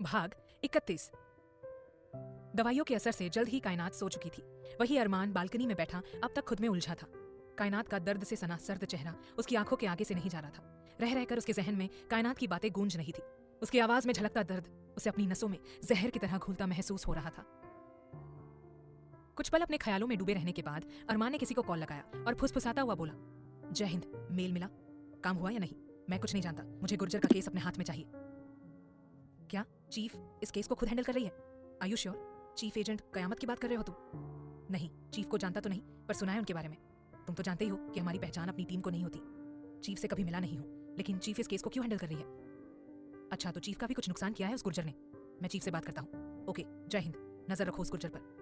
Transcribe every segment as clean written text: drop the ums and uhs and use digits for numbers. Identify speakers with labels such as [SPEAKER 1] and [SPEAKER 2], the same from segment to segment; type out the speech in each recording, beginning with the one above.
[SPEAKER 1] भाग 31। दवाइयों के असर से जल्द ही कायनात सो चुकी थी। वही अरमान बालकनी में बैठा अब तक खुद में उलझा था। कायनात का दर्द से सना सर्द चेहरा उसकी आंखों के आगे से नहीं जा रहा था। रह रहकर उसके जहन में कायनात की बातें गूंज रही थी। उसकी आवाज में झलकता दर्द उसे अपनी नसों में जहर की तरह घुलता महसूस हो रहा था। कुछ पल अपने ख्यालों में डूबे रहने के बाद अरमान ने किसी को कॉल लगाया और फुसफुसाता हुआ बोला, जय हिंद, मेल मिला? काम हुआ या नहीं? मैं कुछ नहीं जानता, मुझे गुर्जर का केस अपने हाथ में चाहिए। क्या चीफ इस केस को खुद हैंडल कर रही है? Are you sure? Chief agent कयामत की बात कर रहे हो तुम? नहीं, चीफ को जानता तो नहीं, पर सुना है उनके बारे में। तुम तो जानते ही हो कि हमारी पहचान अपनी टीम को नहीं होती। चीफ से कभी मिला नहीं हूं, लेकिन चीफ इस केस को क्यों हैंडल कर रही है? अच्छा, तो चीफ का भी कुछ नुकसान किया है उस गुर्जर ने? मैं चीफ से बात करता हूँ। ओके, जय हिंद, नजर रखो उस गुर्जर पर।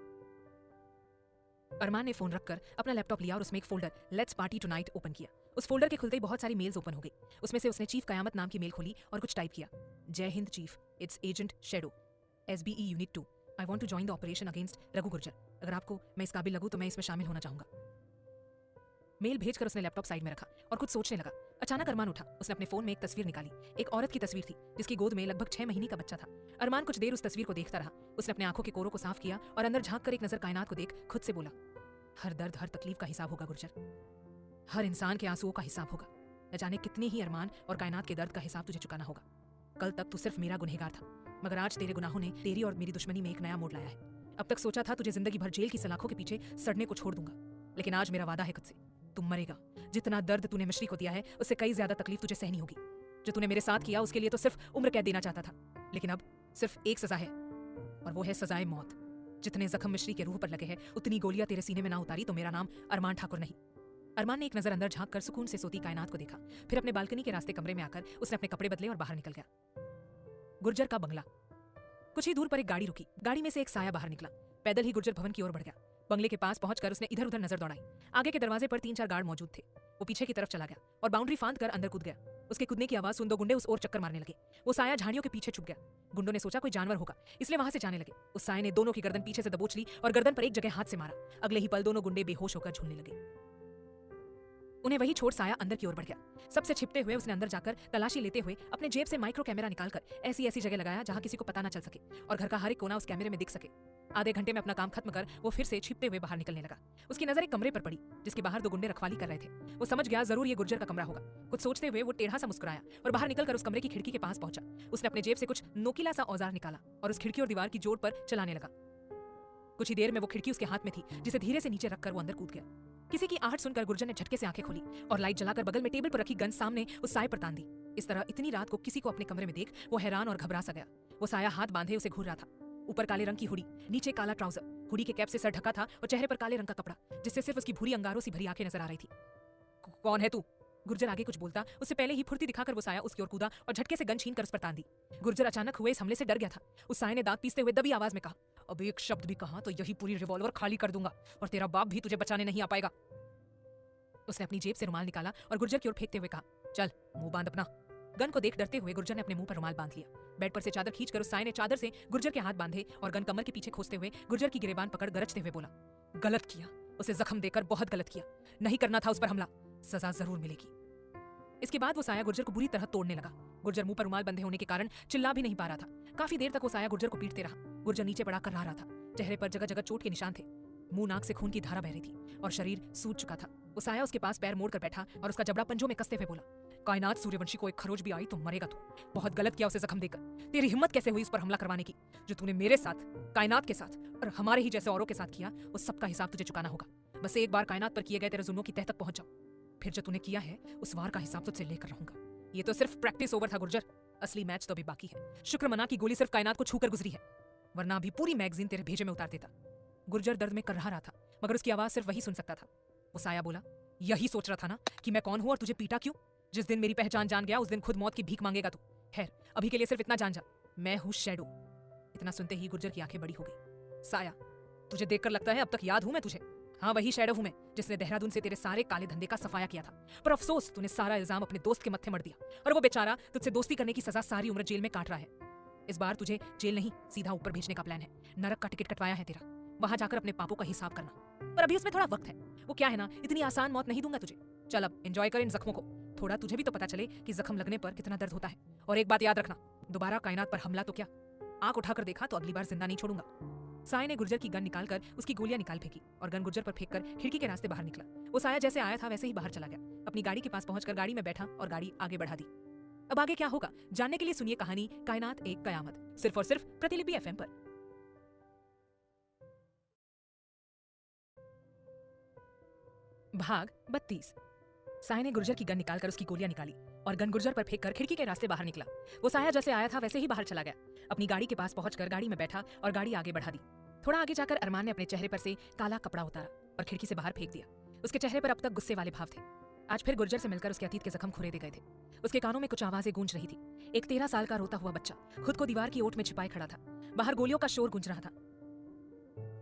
[SPEAKER 1] अरमान ने फोन रखकर अपना लैपटॉप लिया और उसमें एक folder let's party tonight open किया। उस फोल्डर के खुलते ही बहुत सारी मेल्स ओपन हो गई। उसमें से उसने चीफ कयामत नाम की मेल खोली और कुछ टाइप किया। जय Hind chief, it's agent shadow, SBE unit 2। I want to join the operation against Raghu Gurjar. अगर आपको मैं इस काबिल लगूं तो मैं इसमें शामिल होना चाहूंगा। मेल भेजकर उसने लैपटॉप साइड में रखा और कुछ सोचने लगा। अचानक अरमान उठा। उसने अपने फोन में एक तस्वीर निकाली। एक औरत की तस्वीर थी जिसकी गोद में लगभग 6 महीने का बच्चा था। अरमान कुछ देर उस तस्वीर को देखता रहा। उसने अपने आंखों के कोरों को साफ किया और अंदर झांक कर एक नजर कायनात को देख खुद से बोला, हर दर्द हर तकलीफ का हिसाब होगा गुर्जर। हर इंसान के आंसुओं का हिसाब होगा। न जाने कितने ही अरमान और कायनात के दर्द का हिसाब तुझे चुकाना होगा। कल तक तू सिर्फ मेरा गुनहगार था, मगर आज तेरे गुनाहों ने तेरी और मेरी दुश्मनी में एक नया मोड़ लाया है। अब तक सोचा था तुझे जिंदगी भर जेल की सलाखों के पीछे सड़ने को छोड़ दूंगा, लेकिन आज मेरा वादा है खुद से, तुम मरेगा। जितना दर्द तूने मिश्री को दिया है उससे कई ज्यादा तकलीफ तुझे सहनी होगी। जो तूने मेरे साथ किया उसके लिए तो सिर्फ उम्र कैद देना चाहता था, लेकिन अब सिर्फ एक सजा है, और वो है सजाए मौत। जितने जख्म मिश्री के रूह पर लगे हैं उतनी गोलियां तेरे सीने में ना उतारी तो मेरा नाम अरमान ठाकुर नहीं। अरमान ने एक नजर अंदर झांक कर सुकून से सोती कायनात को देखा। फिर अपने बालकनी के रास्ते कमरे में आकर उसने अपने कपड़े बदले और बाहर निकल गया। गुर्जर का बंगला। कुछ ही दूर पर एक गाड़ी रुकी। गाड़ी में से एक साया बाहर निकला। पैदल ही गुर्जर भवन की ओर बढ़ गया। बंगले के पास पहुंचकर उसने इधर उधर नजर दौड़ाई। आगे के दरवाजे पर 3-4 गार्ड मौजूद थे। वो पीछे की तरफ चला गया और बाउंड्री फांद कर अंदर कूद गया। उसके कूदने की आवाज सुन 2 गुंडे उस ओर चक्कर मारने लगे। वो साया झाड़ियों के पीछे छुप गया। गुंडों ने सोचा कोई जानवर होगा, इसलिए वहां से जाने लगे। उस साये ने दोनों की गर्दन पीछे से दबोच ली और गर्दन पर एक जगह हाथ से मारा। अगले ही पल दोनों गुंडे बेहोश होकर झूलने लगे। उन्हें वही छोड़ साया अंदर की ओर बढ़ गया। सबसे छिपते हुए उसने अंदर जाकर तलाशी लेते हुए अपने जेब से माइक्रो कैमरा निकालकर ऐसी ऐसी जगह लगाया जहां किसी को पता न चल सके और घर का हर एक कोना उस कैमरे में दिख सके। आधे घंटे में अपना काम खत्म कर वो फिर से छिपते हुए बाहर निकलने लगा। उसकी नजर एक कमरे पर पड़ी जिसके बाहर 2 गुंडे रखवाली कर रहे थे। वो समझ गया जरूर ये गुर्जर का कमरा होगा। कुछ सोचते हुए वो टेढ़ा सा मुस्कुराया और बाहर निकलकर उस कमरे की खिड़की के पास पहुंचा। उसने अपने जेब से कुछ नोकीला सा औजार निकाला और उस खिड़की और दीवार की जोड़ पर चलाने लगा। कुछ ही देर में वो खिड़की उसके हाथ में थी जिसे धीरे से नीचे रखकर वो अंदर कूद गया। किसी की आहट सुनकर गुर्जर ने झटके से आंखें खोली और लाइट जलाकर बगल में टेबल पर रखी गन सामने उस साये पर तान दी। इस तरह इतनी रात को किसी को अपने कमरे में देख वो हैरान और घबरा सा गया। वो साया हाथ बांधे उसे घूर रहा था। ऊपर काले रंग की हुडी, नीचे काला ट्राउजर, हुडी के कैप से सर ढका था और चेहरे पर काले रंग का कपड़ा जिससे सिर्फ उसकी भूरी अंगारों से भरी आंखें नजर आ रही थी। कौन है तू? गुर्जर आगे कुछ बोलता उससे पहले ही फुर्ती दिखाकर वो साया उसकी ओर कूदा और झटके से गन छीनकर उस पर तान दी। गुर्जर अचानक हुए इस हमले से डर गया था। उस साये ने दांत पीसते हुए दबी आवाज में कहा, अब एक शब्द भी कहा तो यही पूरी रिवॉल्वर खाली कर दूंगा और तेरा बाप भी तुझे बचाने नहीं आ पाएगा। उसने अपनी जेब से रुमाल निकाला और गुर्जर की ओर फेंकते हुए कहा, चल मुंह बांध अपना। गन को देख डरते हुए गुर्जर ने अपने मुंह पर रुमाल बांध लिया। बेड पर से चादर खींचकर उस साये ने चादर से गुर्जर के हाथ बांधे और गन कमर के पीछे खोसते हुए गुर्जर की गिरेबान पकड़ गरजते हुए बोला, गलत किया, उसे जख्म देकर बहुत गलत किया। नहीं करना था उस पर हमला, सजा जरूर मिलेगी। इसके बाद वो साया गुर्जर को बुरी तरह तोड़ने लगा। गुर्जर मुंह पर रुमाल बंधे होने के कारण चिल्ला भी नहीं पा रहा था। काफी देर तक वो साया गुर्जर को पीटते रहा। गुर्जर नीचे पड़ा कर रहा था। चेहरे पर जगह जगह चोट के निशान थे। मुंह नाक से खून की धारा बह रही थी और शरीर सूज चुका था। वो साया उसके पास पैर मोड़ कर बैठा और उसका जबड़ा पंजों में कसते हुए बोला, कायनात सूर्यवंशी को एक खरोच भी आई तो मरेगा तू। बहुत गलत किया उसे जख्म देकर। तेरी हिम्मत कैसे हुई उस पर हमला करवाने की? जो तूने मेरे साथ, कायनात के साथ और हमारे ही जैसे औरों के साथ किया, उस सबका हिसाब तुझे चुकाना होगा। बस एक बार कायनात पर किए गए तेरे जुल्मों की तह तक पहुंच जाओ, फिर जो तूने किया है उस वार का हिसाब तुझसे लेकर रहूंगा। ये तो सिर्फ प्रैक्टिस ओवर था गुर्जर, असली मैच तो अभी बाकी है। शुक्र मना की गोली सिर्फ कायनात को छूकर गुजरी है, वरना अभी पूरी मैगजीन तेरे भेजे में उतार देता। गुर्जर दर्द में कर रहा था मगर उसकी आवाज सिर्फ वही सुन सकता था। वो साया बोला, यही सोच रहा था ना कि मैं कौन हूं और तुझे पीटा क्यों? जिस दिन मेरी पहचान जान गया उस दिन खुद मौत की भीख मांगेगा तू। खैर अभी के लिए सिर्फ इतना जान जा, मैं हूं शैडो। इतना सुनते ही गुर्जर की आंखें बड़ी हो गई। साया, तुझे देखकर लगता है अब तक याद हूं मैं तुझे। हाँ वही शैडो हूं मैं जिसने देहरादून से तेरे सारे काले धंधे का सफाया किया था। पर अफसोस तूने सारा इल्जाम अपने दोस्त के मत्थे मर दिया और वो बेचारा तुझसे दोस्ती करने की सजा सारी उम्र जेल में काट रहा है। इस बार तुझे जेल नहीं सीधा ऊपर भेजने का प्लान है। नरक का टिकट कटवाया है तेरा, वहां जाकर अपने पापों का हिसाब करना। पर अभी उसमें थोड़ा वक्त है। वो क्या है ना, इतनी आसान मौत नहीं दूंगा तुझे। चल अब एंजॉय कर इन जख्मों को, थोड़ा तुझे भी तो पता चले कि जख्म लगने पर कितना दर्द होता है। और एक बात याद रखना, दोबारा कायनात पर हमला तो क्या आंख उठाकर देखा तो अगली बार जिंदा नहीं छोड़ूंगा। साय ने गुर्जर की गन निकालकर उसकी गोलियां निकाल फेंकी और गन गुर्जर पर फेंककर खिड़की के रास्ते बाहर निकला। वो साया जैसे आया था वैसे ही बाहर चला गया। अपनी गाड़ी के पास पहुंचकर गाड़ी में बैठा और गाड़ी आगे बढ़ा दी। अब आगे क्या होगा जानने के लिए सुनिए कहानी कायनात एक कयामत, सिर्फ और सिर्फ प्रतिलिपि एफएम पर। भाग 32। साय ने गुर्जर की गन निकालकर उसकी गोलियां निकाली और गन गुर्जर पर फेंककर खिड़की के रास्ते बाहर निकला। वो साया जैसे आया था वैसे ही बाहर चला गया। अपनी गाड़ी के पास पहुंचकर गाड़ी में बैठा और गाड़ी आगे बढ़ा दी। थोड़ा आगे जाकर अरमान ने अपने चेहरे पर से काला कपड़ा उतारा और खिड़की से बाहर फेंक दिया। उसके चेहरे पर अब तक गुस्से वाले भाव थे। आज फिर गुर्जर से मिलकर उसके अतीत के जख्म खुरेदे गए थे। उसके कानों में कुछ आवाजें गूंज रही थी। एक 13 साल का रोता हुआ बच्चा खुद को दीवार की ओट में छिपाए खड़ा था। बाहर गोलियों का शोर गूंज रहा था।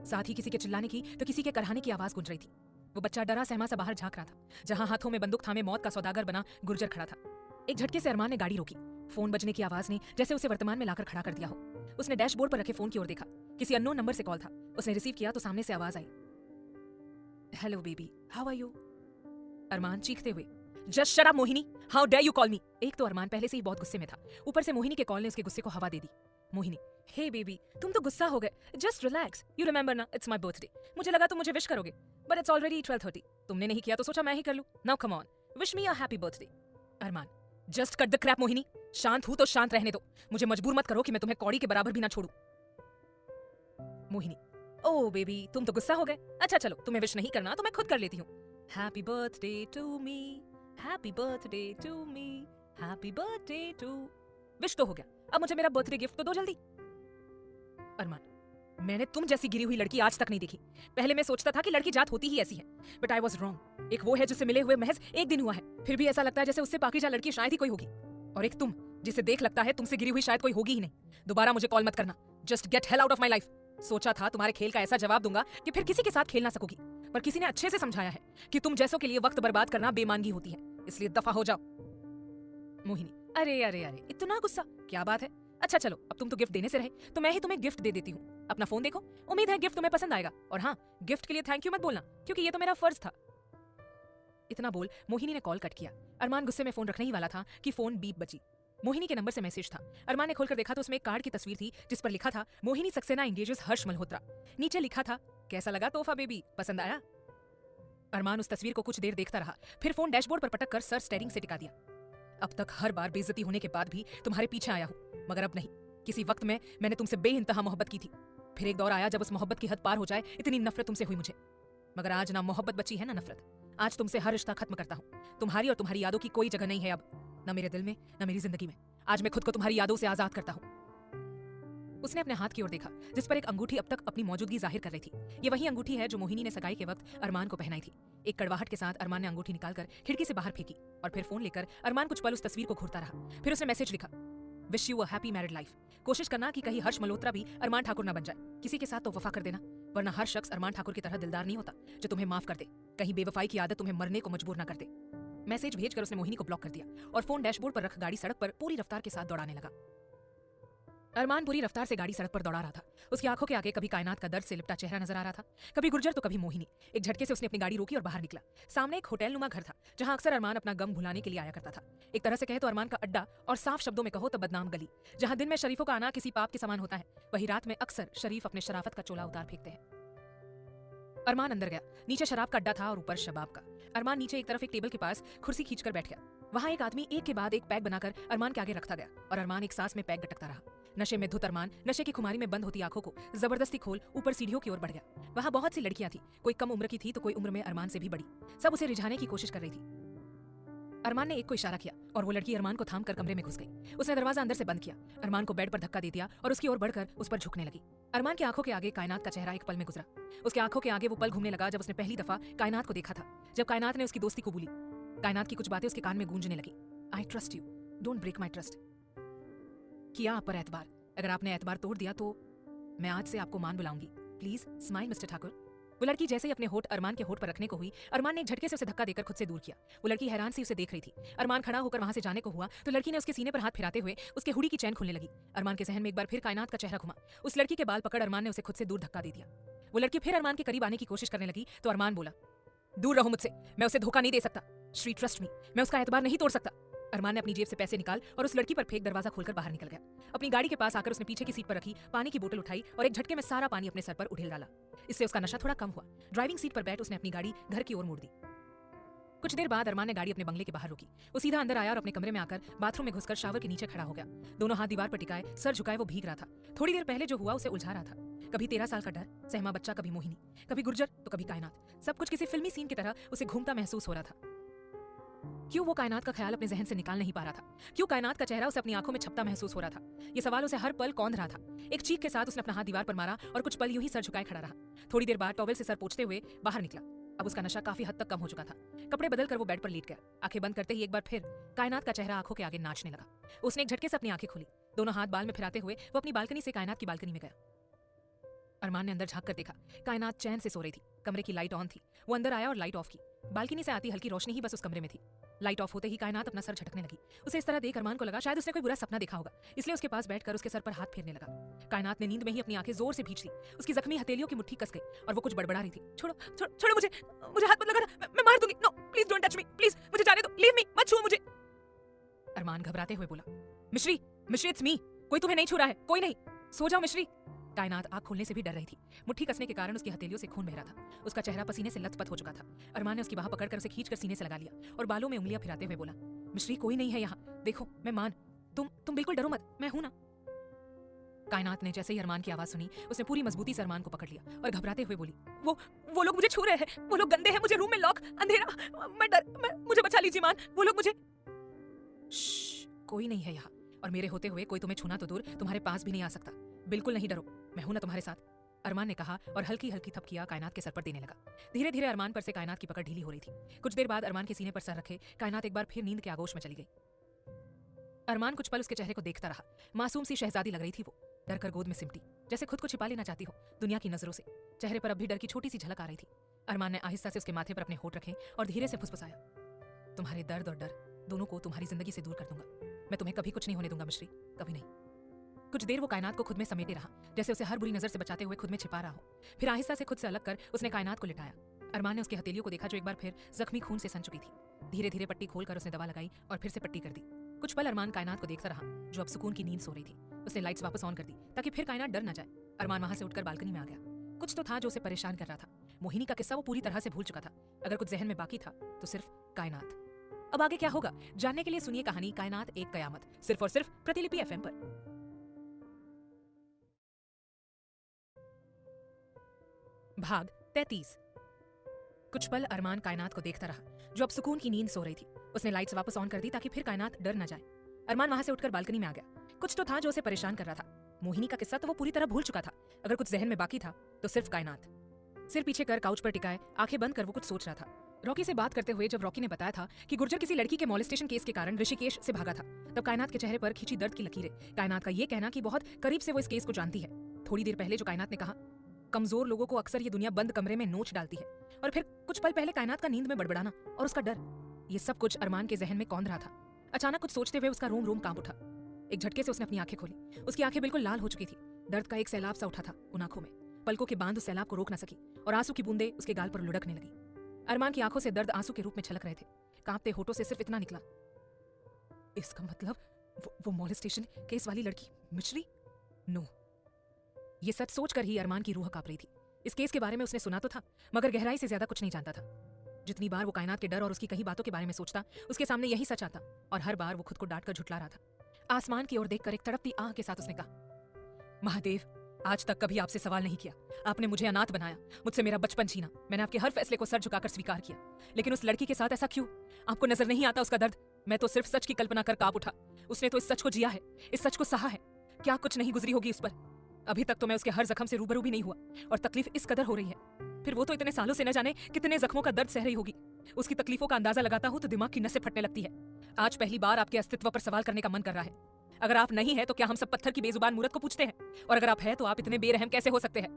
[SPEAKER 1] साथ ही किसी के चिल्लाने की तो किसी के करहाने की आवाज गूंज रही थी। वो बच्चा डरा सहमा सा बाहर झांक रहा था, जहां हाथों में बंदूक थामे मौत का सौदागर बना गुर्जर खड़ा था। एक झटके से अरमान ने गाड़ी रोकी। फोन बजने की आवाज ने जैसे उसे वर्तमान में लाकर खड़ा कर दिया हो। उसने डैशबोर्ड पर रखे फोन की ओर देखा। किसी अननोन नंबर से कॉल था। उसने रिसीव किया तो सामने से आवाज आई, hello baby, how are you? Arman चीखते हुए, just shut up Mohini, how dare you call me. एक तो अरमान पहले से ही बहुत गुस्से में था, ऊपर से मोहिनी के कॉल ने उसके गुस्से को हवा दे दी। मोहिनी, हे बेबी, तुम तो गुस्सा हो गए, जस्ट रिलैक्स, यू रिमेंबर ना, इट्स माय बर्थडे। मुझे लगा तुम मुझे विश करोगे, बट इट्स ऑलरेडी 12:30। तुमने नहीं किया तो सोचा मैं ही कर लूं। Now come on, wish me a happy birthday. Arman, just cut the crap Mohini, शांत हूं तो शांत रहने दो। मुझे मजबूर मत करो कि मैं तुम्हें कौड़ी के बराबर भी ना छोड़ूं। मोहिनी, ओह बेबी, तुम तो गुस्सा हो गए। अच्छा चलो, तुम्हें विश नहीं करना तो मैं खुद कर लेती हूँ। Happy birthday to me, happy birthday to me, happy birthday to. Wish तो हो गया, अब मुझे मेरा बर्थडे गिफ्ट तो दो जल्दी। अरमान, मैंने तुम जैसी गिरी हुई लड़की आज तक नहीं देखी। पहले मैं सोचता था कि लड़की जात होती ही ऐसी है, बट आई वॉज रॉन्ग। एक वो है जिससे मिले हुए महज एक दिन हुआ है, फिर भी ऐसा लगता है जैसे उससे पाकीज़ा लड़की शायद ही कोई होगी। और एक तुम, जिसे देख लगता है तुमसे गिरी हुई शायद कोई होगी ही नहीं। दोबारा मुझे कॉल मत करना, just get hell out of my life. सोचा था तुम्हारे खेल का ऐसा जवाब दूंगा कि फिर किसी के साथ खेल ना सकोगी, पर किसी ने अच्छे से समझाया है कि तुम जैसों के लिए वक्त बर्बाद करना बेमानगी होती है, इसलिए दफा हो जाओ। मोहिनी, अरे अरे अरे, इतना गुस्सा, क्या बात है? अच्छा चलो, अब तुम तो गिफ्ट देने से रहे तो मैं ही तुम्हें गिफ्ट दे देती हूँ। अपना फोन देखो, उम्मीद है गिफ्ट तुम्हें पसंद आएगा। और हाँ, गिफ्ट के लिए थैंक यू मत बोलना, क्योंकि ये तो मेरा फर्ज था। इतना बोल मोहिनी ने कॉल कट किया। अरमान गुस्से में फोन रखने ही वाला था कि फोन बीप बजी। मोहिनी के नंबर से मैसेज था। अरमान ने खोलकर देखा तो उसमें एक कार्ड की तस्वीर थी जिस पर लिखा था, मोहिनी सक्सेना एंगेजेस हर्ष मल्होत्रा। नीचे लिखा था, कैसा लगा तोहफा बेबी, पसंद आया? अरमान उस तस्वीर को कुछ देर देखता रहा, फिर फोन डैशबोर्ड पर पटक कर सर स्टेयरिंग से टिका दिया। अब तक हर बार बेइज्जती होने के बाद भी तुम्हारे पीछे आया हूं, मगर अब नहीं। किसी वक्त में मैंने तुमसे बेइंतहा मोहब्बत की थी, फिर एक दौर आया जब उस मोहब्बत की हद पार हो जाए, इतनी नफरत तुमसे हुई मुझे। मगर आज ना मोहब्बत बची है ना नफरत। आज तुमसे हर रिश्ता खत्म करता हूँ। तुम्हारी और तुम्हारी यादों की कोई जगह नहीं है अब, न मेरे दिल में न मेरी जिंदगी में। आज मैं खुद को तुम्हारी यादों से आजाद करता हूँ। उसने अपने हाथ की ओर देखा, जिस पर एक अंगूठी अब तक अपनी मौजूदगी जाहिर कर रही थी। ये वही अंगूठी है जो मोहिनी ने सगाई के वक्त अरमान को पहनाई थी। एक कड़वाहट के साथ अरमान ने अंगूठी निकालकर खिड़की से बाहर फेंकी और फिर फोन लेकर अरमान कुछ पल उस तस्वीर को घूरता रहा। फिर उसने मैसेज लिखा, wish you a happy married life. कोशिश करना कि कहीं हर्ष मल्होत्रा भी अरमान ठाकुर ना बन जाए। किसी के साथ तो वफा कर देना, वरना हर शख्स अरमान ठाकुर की तरह दिलदार नहीं होता जो तुम्हें माफ कर दे। कहीं बेवफाई की आदत तुम्हें मरने को मजबूर ना कर दे। मैसेज भेजकर उसने मोहिनी को ब्लॉक कर दिया और फोन डैशबोर्ड पर रख गाड़ी सड़क पर पूरी रफ्तार के साथ दौड़ाने लगा। अरमान पूरी रफ्तार से गाड़ी सड़क पर दौड़ा रहा था। उसकी आंखों के आगे कभी कायनात का दर्द से लिपटा चेहरा नजर आ रहा था, कभी गुर्जर तो कभी मोहिनी। एक झटके से उसने अपनी गाड़ी रोकी और बाहर निकला। सामने एक होटल नुमा घर था, जहां अक्सर अरमान अपना गम भुलाने के लिए आया करता था। एक तरह से कहे तो अरमान का अड्डा, और साफ शब्दों में कहो तो बदनाम गली, जहां दिन में शरीफों का आना किसी पाप के समान होता है, वही रात में अक्सर शरीफ अपने शराफत का चोला उतार फेंकते हैं। अरमान अंदर गया। नीचे शराब का अड्डा था और ऊपर शबाब का। अरमान नीचे एक तरफ एक टेबल के पास कुर्सी खींचकर बैठ गया। वहां एक आदमी एक के बाद एक पैक बनाकर अरमान के आगे रखता गया और अरमान एक सांस में पैक गटकता रहा। नशे में धुत अरमान नशे की खुमारी में बंद होती आंखों को जबरदस्ती खोल ऊपर सीढ़ियों की ओर बढ़ गया। वहां बहुत सी लड़कियां थी, कोई कम उम्र की थी तो कोई उम्र में अरमान से भी बड़ी। सब उसे रिझाने की कोशिश कर रही थी। अरमान ने एक को इशारा किया और वो लड़की अरमान को थाम कर कमरे में घुस गई। उसने दरवाजा अंदर से बंद किया, अरमान को बेड पर धक्का दे दिया और उसकी ओर बढ़कर उस पर झुकने लगी। अरमान की आंखों के आगे कायनात का चेहरा एक पल में गुजरा। उसकी आंखों के आगे वो पल घूमने लगा जब उसने पहली दफा कायनात को देखा था, जब कायनात ने उसकी दोस्ती को बोली। कायनात की कुछ बातें उसके कान में गूंजने लगी। I trust you, don't break my trust. किया आप पर एतबार, अगर आपने एतबार तोड़ दिया तो मैं आज से आपको मान बुलाऊंगी। Please smile mister Thakur. वो लड़की जैसे ही अपने होठ अरमान के होठ पर रखने को हुई, अरमान ने एक झटके से उसे धक्का देकर खुद से दूर किया। वो लड़की हैरान सी उसे देख रही थी। अरमान खड़ा होकर वहां से जाने को हुआ तो लड़की ने उसके सीने पर हाथ फिराते हुए उसके हुडी की चैन खोलने लगी। अरमान के जहन में एक बार फिर कायनात का चेहरा घुमा। उस लड़की के बाल पकड़ अरमान ने उसे खुद से दूर धक्का दे दिया। वो लड़की फिर अरमान के करीब आने की कोशिश करने लगी तो अरमान बोला, दूर रहो मुझसे, मैं उसे धोखा नहीं दे सकता। श्री ट्रस्ट मी, मैं उसका एतबार नहीं तोड़ सकता। अरमान ने अपनी जेब से पैसे निकाल और उस लड़की पर फेंक दरवाजा खोलकर बाहर निकल गया। अपनी गाड़ी के पास आकर उसने पीछे की सीट पर रखी पानी की बोतल उठाई और एक झटके में सारा पानी अपने सर पर उड़ेल डाला। इससे उसका नशा थोड़ा कम हुआ। ड्राइविंग सीट पर बैठ उसने अपनी गाड़ी घर की ओर मोड़ दी। कुछ देर बाद अरमान ने गाड़ी अपने बंगले के बाहर रोकी। वो सीधा अंदर आया और अपने कमरे में आकर बाथरूम में घुसकर शावर के नीचे खड़ा हो गया। दोनों हाथ दीवार पर टिकाए, सर झुकाए वो भीग रहा था। थोड़ी देर पहले जो हुआ उसे उलझा रहा था। कभी 13 साल का डर, सहमा बच्चा, कभी मोहिनी, कभी गुर्जर तो कभी कायनात। सब कुछ किसी फिल्मी सीन की तरह उसे घूमता महसूस हो रहा था। क्यों वो कायनात का ख्याल अपने जहन से निकाल नहीं पा रहा था? क्यों कायनात का चेहरा उसे अपनी आंखों में छपता महसूस हो रहा था? ये सवाल उसे हर पल कौंध रहा था। एक चीख के साथ उसने अपना हाथ दीवार पर मारा और कुछ पल यूं ही सर झुकाए खड़ा रहा। थोड़ी देर बाद टॉवेल से सर पोंछते हुए बाहर निकला। अब उसका नशा काफी हद तक कम हो चुका था। कपड़े बदलकर वो बेड पर लेट गया। आंखें बंद करते ही एक बार फिर कायनात का चेहरा आंखों के आगे नाचने लगा। उसने एक झटके से अपनी आंखें खोली। दोनों हाथ बाल में फिराते हुए वो अपनी बालकनी से कायनात की बालकनी में गया। अरमान ने अंदर झांक कर देखा। कायनात चैन से सो रही थी। कमरे की लाइट ऑन थी। वो अंदर आया और लाइट ऑफ की। बालकनी से आती हल्की रोशनी ही बस उस कमरे में थी। लाइट ऑफ होते ही कायनात अपना सर झटकने लगी। उसे इस तरह देख अरमान को लगा शायद उसने कोई बुरा सपना देखा होगा, इसलिए उसके पास बैठकर उसके सर पर हाथ फेरने लगा। कायनात ने नींद में ही अपनी आंखें जोर से भींच ली। उसकी जख्मी हथेलियों की मुट्ठी कस गई और वो कुछ बड़बड़ा रही थी। छोड़ो छोड़ो छोड़ो मुझे, मुझे हाथ मत लगाना, मैं मार दूंगी। No please don't touch me, please मुझे जाने दो, लीव मी, मत छुओ मुझे। अरमान घबराते हुए बोला, मिश्री मिश्री इट्स मी, कोई तुम्हें नहीं छू रहा है, कोई नहीं, सो जाओ मिश्री। कायनात आंख खोलने से भी डर रही थी। मुट्ठी कसने के कारण उसकी हथेलियों से खून बह रहा था। उसका चेहरा पसीने से लथपथ हो चुका था। अरमान ने उसकी बाह पकड़कर उसे खींचकर सीने से लगा लिया और बालों में उंगलियां फिराते हुए बोला, मिश्री कोई नहीं है यहाँ, देखो मैं मान, तुम बिल्कुल डरो मत, मैं हूं ना। कायनात ने जैसे ही अरमान की आवाज सुनी उसने पूरी मजबूती से अरमान को पकड़ लिया और घबराते हुए बोली, वो लोग मुझे छू रहे हैं, वो लोग गंदे हैं, मुझे रूम में लॉक, अंधेरा, मुझे बचा लीजिए मान, वो लोग मुझे। कोई नहीं है यहाँ, और मेरे होते हुए कोई तुम्हें छूना तो दूर तुम्हारे पास भी नहीं आ सकता। बिल्कुल नहीं डरो, मैं हूं ना तुम्हारे साथ, अरमान ने कहा और हल्की हल्की थपकियां कायनात के सर पर देने लगा। धीरे धीरे अरमान पर से कायनात की पकड़ ढीली हो रही थी। कुछ देर बाद अरमान के सीने पर सर रखे कायनात एक बार फिर नींद के आगोश में चली गई। अरमान कुछ पल उसके चेहरे को देखता रहा। मासूम सी शहजादी लग रही थी वो, डर कर गोद में सिमटी, जैसे खुद को छिपा लेना चाहती हो दुनिया की नजरों से। चेहरे पर अब भी डर की छोटी सी झलक आ रही थी। अरमान ने आहिस्ता से उसके माथे पर अपने होठ रखे और धीरे से फुसफुसाया, तुम्हारे दर्द और डर दोनों को तुम्हारी जिंदगी से दूर कर दूंगा। मैं तुम्हें कभी कुछ नहीं होने दूंगा मिश्री, कभी नहीं। कुछ देर वो कायनात को खुद में समेटे रहा, जैसे उसे हर बुरी नजर से बचाते हुए खुद में छिपा रहा हो। फिर आहिस्ता से खुद से अलग कर उसने कायनात को लिटाया। अरमान ने उसकी हथेलियों को देखा जो एक बार फिर जख्मी खून से सन चुकी थी। धीरे धीरे पट्टी खोलकर उसने दवा लगाई और फिर से पट्टी कर दी। कुछ पल अरमान कायनात को देखता रहा जो अब सुकून की नींद सो रही थी। उसने लाइट्स वापस ऑन कर दी ताकि फिर कायनात डर न जाए। अरमान वहां से उठकर बालकनी में आ गया। कुछ तो था जो उसे परेशान कर रहा था। मोहिनी का किस्सा वो पूरी तरह से भूल चुका था। अगर कुछ जहन में बाकी था तो सिर्फ कायनात। अब आगे क्या होगा जानने के लिए सुनिए कहानी कायनात एक कयामत, सिर्फ और सिर्फ प्रतिलिपि एफएम पर। भाग 33। कुछ पल अरमान कायनात को देखता रहा जो अब सुकून की नींद सो रही थी। उसने लाइट्स वापस ऑन कर दी ताकि फिर कायनात डर न जाए। अरमान वहां से उठकर बालकनी में आ गया। कुछ तो था जो उसे परेशान कर रहा था। मोहिनी का किस्सा तो वो पूरी तरह भूल चुका था। अगर कुछ जहन में बाकी था तो सिर्फ कायनात। सिर पीछे कर काउच पर टिकाए आंखें बंद कर वो कुछ सोच रहा था। रॉकी से बात करते हुए जब रॉकी ने बताया था कि गुर्जर किसी लड़की के मॉलेस्टेशन केस के कारण ऋषिकेश से भागा था, तब कायनात के चेहरे पर खींची दर्द की लकीरें। कायनात का ये कहना कि बहुत करीब से वो इस केस को जानती है। थोड़ी देर पहले जो कायनात ने कहा, कमजोर लोगों को अक्सर ये दुनिया बंद कमरे में नोच डालती है, और फिर कुछ पल पहले कायनात का नींद में बड़बड़ाना और उसका डर, ये सब कुछ अरमान के जहन में कौंध रहा था। अचानक कुछ सोचते हुए उसका रोम रोम कांप उठा। एक झटके से उसने अपनी आंखें खोली। उसकी आंखें बिल्कुल लाल हो चुकी थी। दर्द का एक सैलाब सा उठा था उन आंखों में। पलकों के बांध उस सैलाब को रोक न सकी और आंसू की बूंदें उसके गाल पर लुढ़कने लगी। अरमान की आंखों से दर्द आंसू के रूप में छलक रहे थे। कांपते होठों से सिर्फ इतना निकला, इसका मतलब वो मॉलेस्टेशन केस वाली लड़की मिश्री? नो। ये सच सोचकर ही अरमान की रूह कांप रही थी। इस केस के बारे में उसने सुना तो था, मगर गहराई से ज्यादा कुछ नहीं जानता था। जितनी बार वो कायनात के डर और उसकी कही बातों के बारे में सोचता, उसके सामने यही सच आता, और हर बार वो खुद को डांट कर झुठला रहा था। आसमान की ओर देखकर एक तड़पती आह के साथ उसने कहा, महादेव, आज तक कभी आपसे सवाल नहीं किया। आपने मुझे अनाथ बनाया, मुझसे मेरा बचपन छीना। मैंने आपके हर फैसले को सर झुकाकर स्वीकार किया, लेकिन उस लड़की के साथ ऐसा क्यों? आपको नजर नहीं आता उसका दर्द? मैं तो सिर्फ सच की कल्पना कर कांप उठा। उसने तो इस सच को जिया है, इस सच को सहा है। क्या कुछ नहीं गुजरी होगी उस पर? अभी तक तो मैं उसके हर जख्म से रूबरू भी नहीं हुआ, और तकलीफ इस कदर हो रही है। फिर वो तो इतने सालों से न जाने कितने जख्मों का दर्द सह रही होगी। उसकी तकलीफों का अंदाजा लगाता हूं तो दिमाग की नसें फटने लगती है। आज पहली बार आपके अस्तित्व पर सवाल करने का मन कर रहा है। अगर आप नहीं है तो क्या हम सब पत्थर की बेजुबान मूरत को पूछते हैं? और अगर आप है तो आप इतने बेरहम कैसे हो सकते हैं?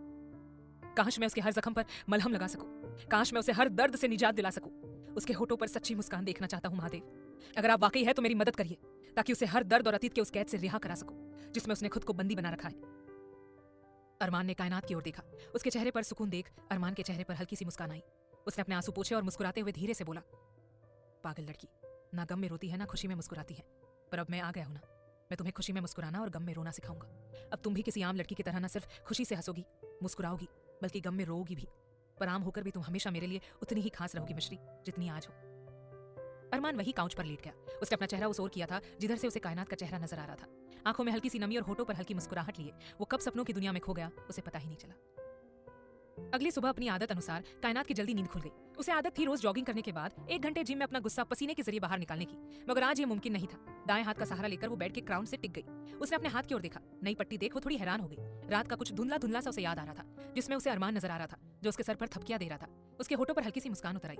[SPEAKER 1] काश मैं उसके हर जख्म पर मलहम लगा सकूं। काश मैं उसे हर दर्द से निजात दिला सकूं। उसके होठों पर सच्ची मुस्कान देखना चाहता हूं महादेव। अगर आप वाकई है तो मेरी मदद करिए, ताकि उसे हर दर्द और अतीत के उस कैद से रिहा करा सकूं जिसमें उसने खुद को बंदी बना रखा है। अरमान ने कायनात की ओर देखा। उसके चेहरे पर सुकून देख अरमान के चेहरे पर हल्की सी मुस्कान आई। उसने अपने आंसू पोंछे और मुस्कुराते हुए धीरे से बोला, पागल लड़की, ना गम में रोती है ना खुशी में मुस्कुराती है, पर अब मैं आ गया हूं ना, मैं तुम्हें खुशी में मुस्कुराना और गम में रोना सिखाऊंगा। अब तुम भी किसी आम लड़की की तरह ना सिर्फ खुशी से हंसोगी मुस्कुराओगी, बल्कि गम में रोओगी भी। पर आम होकर भी तुम हमेशा मेरे लिए उतनी ही खास रहोगी मिश्री, जितनी आज हो। अरमान वही काउच पर लेट गया। उसने अपना चेहरा उस ओर किया था जिधर से उसे कायनात का चेहरा नजर आ रहा था। आंखों में हल्की सी नमी और होठों पर हल्की मुस्कुराहट लिए वो कब सपनों की दुनिया में खो गया, उसे पता ही नहीं चला। अगली सुबह अपनी आदत अनुसार कायनात की जल्दी नींद खुल गई। उसे आदत थी रोज जॉगिंग करने के बाद 1 घंटे जिम में अपना गुस्सा पसीने के जरिए बाहर निकालने की, मगर आज ये मुमकिन नहीं था। दाएं हाथ का सहारा लेकर वो बेड के क्राउन से टिक गई। उसने अपने हाथ की ओर देखा, नई पट्टी देख वो थोड़ी हैरान हो गई। रात का कुछ धुंधला धुंधला सा उसे याद आ रहा था, जिसमें उसे अरमान नजर आ रहा था जो उसके सर पर थपकियां दे रहा था। उसके होठों पर हल्की सी मुस्कान उतर आई।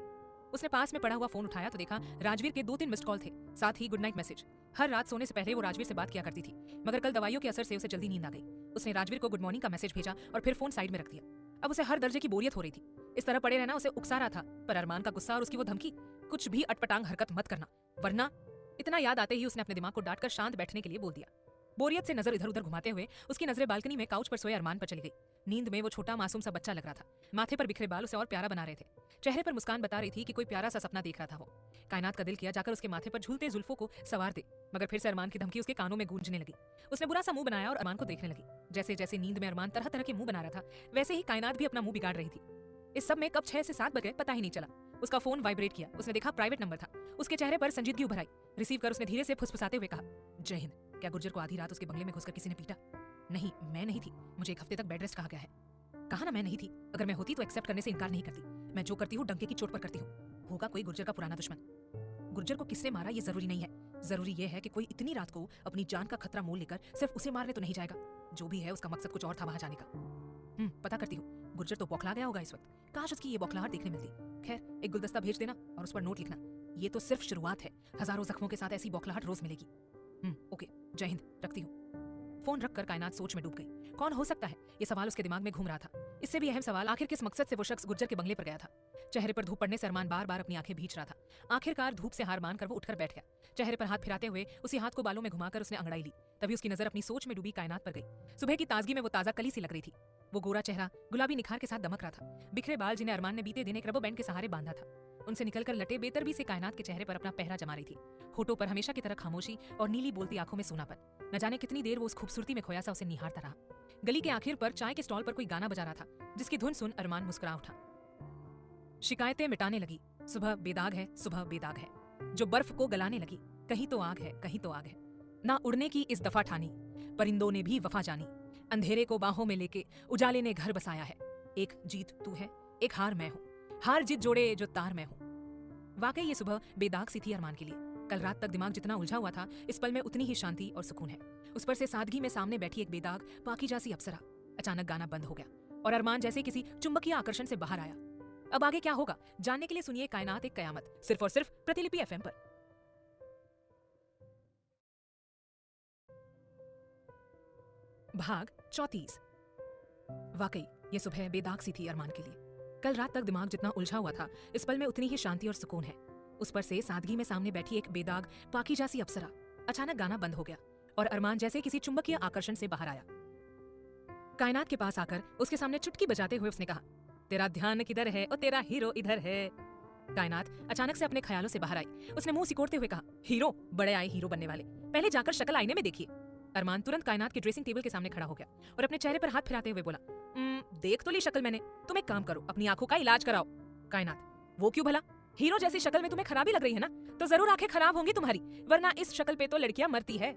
[SPEAKER 1] उसने पास में पड़ा हुआ फोन उठाया तो देखा राजवीर के 2-3 मिस्ड कॉल थे, साथ ही गुड नाइट मैसेज। हर रात सोने से पहले वो राजवीर से बात किया करती थी, मगर कल दवाइयों के असर से उसे जल्दी नींद आ गई। उसने राजवीर को गुड मॉर्निंग का मैसेज भेजा और फिर फोन साइड में रख दिया। अब उसे हर दर्जे की बोरियत हो रही थी। इस तरह पड़े रहना उसे उकसा रहा था, पर अरमान का गुस्सा और उसकी वो धमकी, कुछ भी अटपटांग हरकत मत करना वरना। इतना याद आते ही उसने अपने दिमाग को डांटकर शांत बैठने के लिए बोल दिया। बोरियत से नजर इधर उधर घुमाते हुए उसकी नजरें बालकनी में काउच पर सोए अरमान पर चली गई। नींद में वो छोटा मासूम सा बच्चा लग रहा था। माथे पर बिखरे बाल उसे और प्यारा बना रहे थे। चेहरे पर मुस्कान बता रही थी कि कोई प्यारा सा सपना देख रहा था वो। कायनात का दिल किया जाकर उसके माथे पर झूलते जुल्फों को सवार दे, मगर फिर से अरमान की धमकी उसके कानों में गूंजने लगी। उसने बुरा सा मुंह बनाया और अरमान को देखने लगी। जैसे जैसे नींद में अरमान तरह तरह के मुंह बना रहा था, वैसे ही कायनात भी अपना मुंह बिगाड़ रही थी। इस सब में कब 6 से 7 बज गए पता ही नहीं चला। उसका फोन वाइब्रेट किया। उसने देखा प्राइवेट नंबर था। उसके चेहरे पर संजीदगी उभर आई। रिसीव कर उसने धीरे से फुसफुसाते हुए कहा, जय हिंद। क्या गुर्जर को आधी रात उसके बंगले में घुसकर किसी ने पीटा? नहीं, मैं नहीं थी। मुझे 1 हफ्ते तक बेड रेस्ट कहा गया है। कहा ना मैं नहीं थी। अगर मैं होती तो एक्सेप्ट करने से इनकार नहीं करती। मैं जो करती हूँ डंके की चोट पर करती हूँ। होगा कोई गुर्जर का पुराना दुश्मन। गुर्जर को किसने मारा ये जरूरी नहीं है। जरूरी ये है कि कोई इतनी रात को अपनी जान का खतरा मोल लेकर सिर्फ उसे मारने तो नहीं जाएगा। जो भी है उसका मकसद कुछ और था वहां जाने का। पता करती हूँ। गुर्जर तो बौखला गया होगा इस वक्त। काश उसकी ये बौखलाहट देखने मिलती। खैर, एक गुलदस्ता भेज देना और उस पर नोट लिखना, ये तो सिर्फ शुरुआत है। हजारों जख्मों के साथ ऐसी बौखलाहट रोज मिलेगी। ओके, जय हिंद, रखती हूँ। फोन रखकर कायनात सोच में डूब गई। कौन हो सकता है? ये सवाल उसके दिमाग में घूम रहा था। इससे भी अहम सवाल, आखिर किस मकसद से वो शख्स गुर्जर के बंगले पर गया था? चेहरे पर धूप पड़ने से अरमान बार बार अपनी आंखें भींच रहा था। आखिरकार धूप से हार मानकर वो उठकर बैठ गया। चेहरे पर हाथ फिराते हुए उसी हाथ को बालों में घुमाकर उसने अंगड़ाई ली। तभी उसकी नजर अपनी सोच में डूबी कायनात पर गई। सुबह की ताजगी में वो ताजा कली सी लग रही थी। वो गोरा चेहरा गुलाबी निखार के साथ दमक रहा था। बिखरे बाल जिन्हें अरमान ने बीते दिन एक रबर बैंड के सहारे बांधा था, उनसे निकलकर लटे बेतरबी से कायनात के चेहरे पर अपना पहरा जमा रही थी। होठों पर हमेशा की तरह खामोशी और नीली बोलती आंखों में सूनापन। न जाने कितनी देर वो उस खूबसूरती में खोया सा उसे निहारता रहा। गली के आखिर पर चाय के स्टॉल पर कोई गाना बजा रहा था, जिसकी धुन सुन अरमान मुस्कुरा उठा। शिकायतें मिटाने लगी। सुबह बेदाग है, सुबह बेदाग है, जो बर्फ को गलाने लगी। कहीं तो आग है, कहीं तो आग है। ना उड़ने की इस दफा ठानी, परिंदों ने भी वफा जानी। अंधेरे को बाहों में लेके उजाले ने घर बसाया है। एक जीत तू है, एक हार मैं हूँ। हार जीत जोड़े जो तार मैं हूँ। वाकई ये सुबह बेदाग सी थी अरमान के लिए। कल रात तक दिमाग जितना उलझा हुआ था, इस पल में उतनी ही शांति और सुकून है। उस पर से सादगी में सामने बैठी एक बेदाग पाकीज़ा सी अप्सरा। अचानक गाना बंद हो गया और अरमान जैसे किसी चुंबकीय आकर्षण से बाहर आया। अब आगे क्या होगा जानने के लिए सुनिए कायनात एक कयामत, सिर्फ और सिर्फ प्रतिलिपि एफएम पर। भाग 34। वाकई ये सुबह बेदाग सी थी अरमान के लिए। कल रात तक दिमाग जितना उलझा हुआ था, इस पल में उतनी ही शांति और सुकून है। उस पर से सादगी में सामने बैठी एक बेदाग पाकीज़ा सी अप्सरा। अचानक गाना बंद हो गया और अरमान जैसे किसी चुंबकीय आकर्षण से बाहर आया। कायनात के पास आकर उसके सामने चुटकी बजाते हुए उसने कहा, तेरा ध्यान किधर है और तेरा हीरो इधर है। कायनात अचानक से अपने ख्यालों से बाहर आई। उसने मुंह सिकोड़ते हुए कहा, हीरो? बड़े आए हीरो बनने वाले, पहले जाकर शक्ल आईने में देखिए। अरमान तुरंत कायनात के ड्रेसिंग टेबल के सामने खड़ा हो गया और अपने चेहरे पर हाथ फिराते हुए बोला, देख तो ली शक्ल मैंने, तुम एक काम करो, अपनी आंखों का इलाज कराओ। कायनात, वो क्यों भला? हीरो जैसी शक्ल में तुम्हें खराबी लग रही है ना, तो जरूर आंखें खराब होंगी तुम्हारी, वरना इस शक्ल पे तो लड़कियां मरती है।